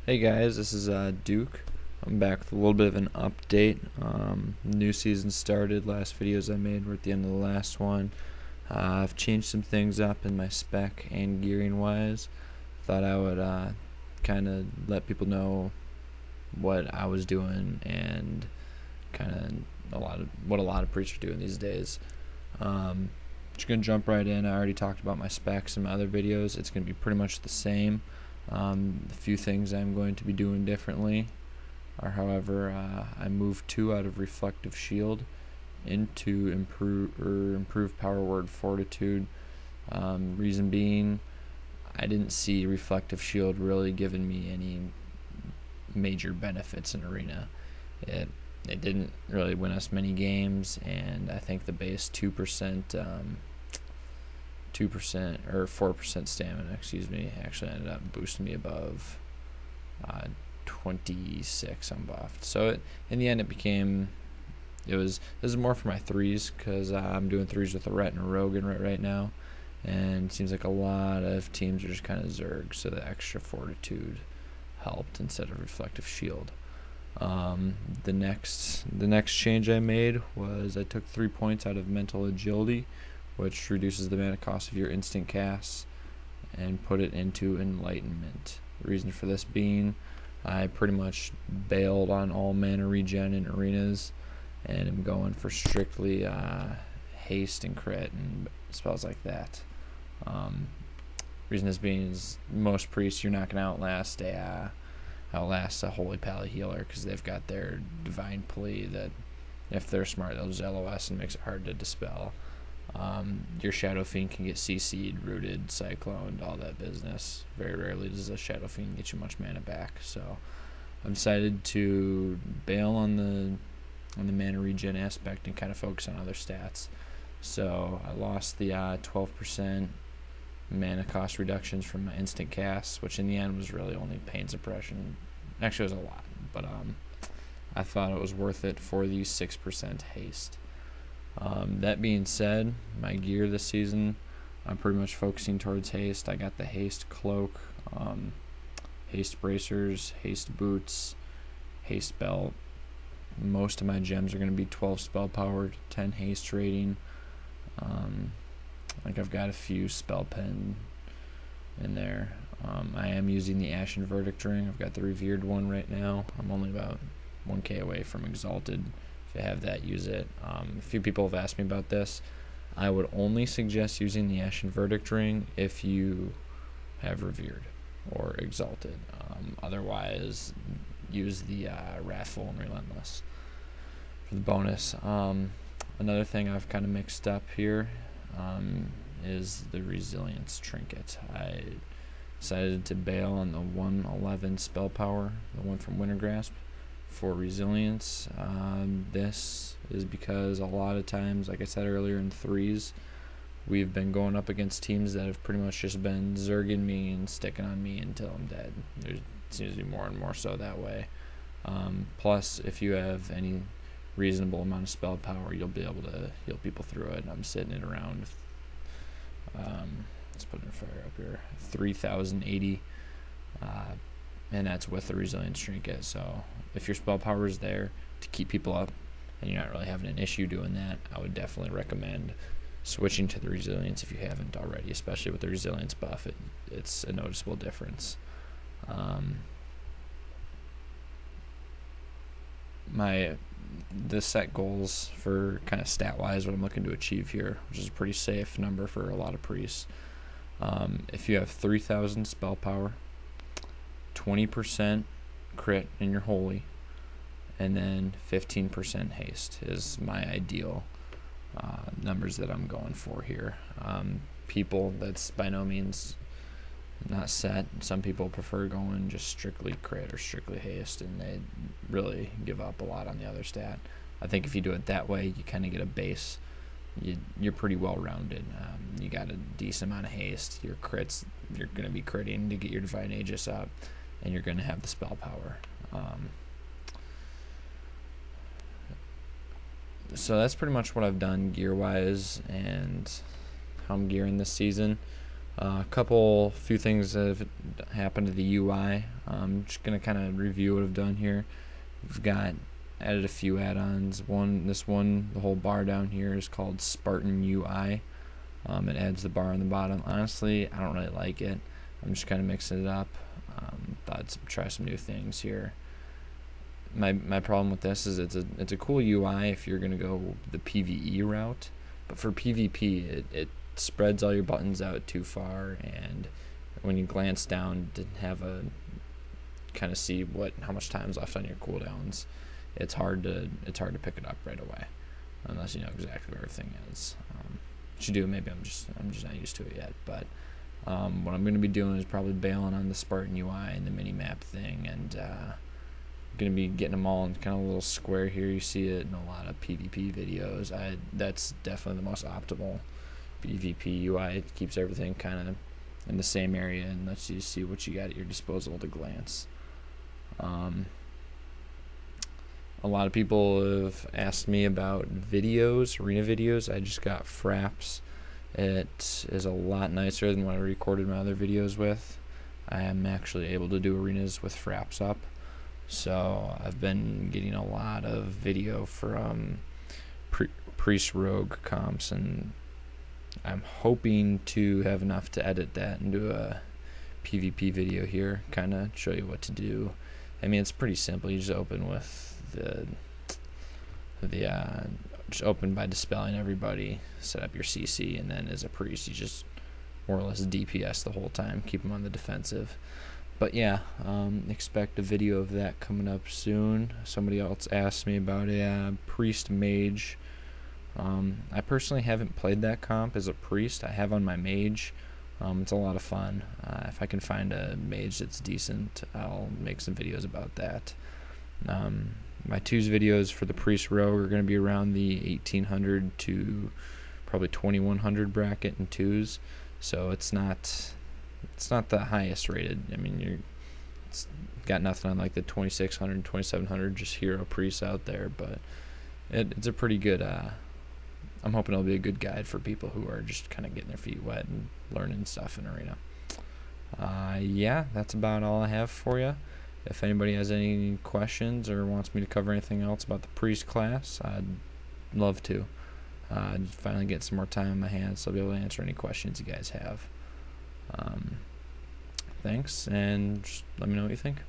Hey guys, this is Duke. I'm back with a little bit of an update. New season started. Last videos I made were at the end of the last one. I've changed some things up in my spec and gearing wise. Thought I would kind of let people know what I was doing and kind of what a lot of priests are doing these days. Just gonna jump right in. I already talked about my specs in my other videos. It's gonna be pretty much the same. The few things I'm going to be doing differently are, however, I moved 2 out of Reflective Shield into improve Power Word Fortitude. Reason being, I didn't see Reflective Shield really giving me any major benefits in Arena. It didn't really win us many games, and I think the base 2% or 4% stamina, actually ended up boosting me above 26 unbuffed. So in the end, this is more for my 3s because I'm doing 3s with a Ret and a Rogan right now, and it seems like a lot of teams are just kind of Zerg, so the extra Fortitude helped instead of Reflective Shield. The next change I made was I took 3 points out of Mental Agility, which reduces the mana cost of your instant casts, and put it into Enlightenment. The reason for this being, I pretty much bailed on all mana regen in arenas, and am going for strictly haste and crit and spells like that. Reason this being is most priests you're not going to outlast a Holy Pally healer, because they've got their Divine Plea that if they're smart they'll just LOS and makes it hard to dispel. Your Shadow Fiend can get CC'd, rooted, cycloned, all that business. Very rarely does a Shadow Fiend get you much mana back. So I've decided to bail on the mana regen aspect and kind of focus on other stats. So I lost the 12% mana cost reductions from my instant casts, which in the end was really only pain suppression. Actually, it was a lot, but I thought it was worth it for the 6% haste. That being said, my gear this season, I'm pretty much focusing towards haste. I got the haste cloak, haste bracers, haste boots, haste belt. Most of my gems are going to be 12 spell powered, 10 haste rating. Like I've got a few spell pen in there. I am using the Ashen Verdict ring. I've got the revered one right now. I'm only about 1k away from exalted. If you have that, use it. A few people have asked me about this. I would only suggest using the Ashen Verdict ring if you have revered or exalted. Otherwise, use the Wrathful and Relentless for the bonus. Another thing I've kind of mixed up here is the Resilience trinket. I decided to bail on the 111 spell power, the one from Wintergrasp, for resilience. This is because a lot of times, like I said earlier, in 3s we've been going up against teams that have pretty much just been zerging me and sticking on me until I'm dead. There seems to be more and more so that way. Plus, if you have any reasonable amount of spell power, you'll be able to heal people through it. I'm sitting at around let's put a fire up here, 3080, and that's with the resilience trinket. So if your spell power is there to keep people up and you're not really having an issue doing that, I would definitely recommend switching to the resilience if you haven't already, especially with the resilience buff. It's a noticeable difference. The set goals for kind of stat wise, what I'm looking to achieve here, which is a pretty safe number for a lot of priests. If you have 3000 spell power, 20% crit in your holy, and then 15% haste is my ideal numbers that I'm going for here. People, that's by no means not set. Some people prefer going just strictly crit or strictly haste, and they really give up a lot on the other stat. I think if you do it that way, you kind of get a base. You're pretty well rounded. You got a decent amount of haste. Your crits, you're going to be critting to get your Divine Aegis up, and you're going to have the spell power. So that's pretty much what I've done gear wise and how I'm gearing this season. A few things that have happened to the UI. I'm just gonna kind of review what I've done here. We've got added a few add-ons. The whole bar down here is called Spartan UI. It adds the bar on the bottom. Honestly, I don't really like it. I'm just kind of mixing it up. Thought to try some new things here. My problem with this is it's a cool UI if you're gonna go the PvE route, but for PvP it spreads all your buttons out too far, and when you glance down to have a kind of see how much time's left on your cooldowns, it's hard to pick it up right away unless you know exactly where everything is. What you do, maybe I'm just not used to it yet, but what I'm going to be doing is probably bailing on the Spartan UI and the mini map thing, and going to be getting them all in kind of a little square here. You see it in a lot of PvP videos. That's definitely the most optimal PvP UI. It keeps everything kind of in the same area and lets you see what you got at your disposal at a glance. A lot of people have asked me about videos, arena videos. I just got Fraps. It is a lot nicer than what I recorded my other videos with. I am actually able to do arenas with Fraps up. So I've been getting a lot of video from Priest Rogue comps, and I'm hoping to have enough to edit that and do a PvP video here, kind of show you what to do. I mean, it's pretty simple. You just open with just open by dispelling everybody, set up your CC, and then as a priest you just more or less DPS the whole time, keep them on the defensive. But yeah, expect a video of that coming up soon. Somebody else asked me about a priest mage. I personally haven't played that comp as a priest. I have on my mage. It's a lot of fun. If I can find a mage that's decent, I'll make some videos about that. My twos videos for the priest rogue are going to be around the 1800 to probably 2100 bracket in twos, so it's not the highest rated. I mean, it's got nothing on like the 2600, 2700 just hero priests out there, but it's a pretty good. I'm hoping it'll be a good guide for people who are just kind of getting their feet wet and learning stuff in arena. Yeah, that's about all I have for you. If anybody has any questions or wants me to cover anything else about the priest class, I'd love to. Finally get some more time in my hands so I'll be able to answer any questions you guys have. Thanks, and just let me know what you think.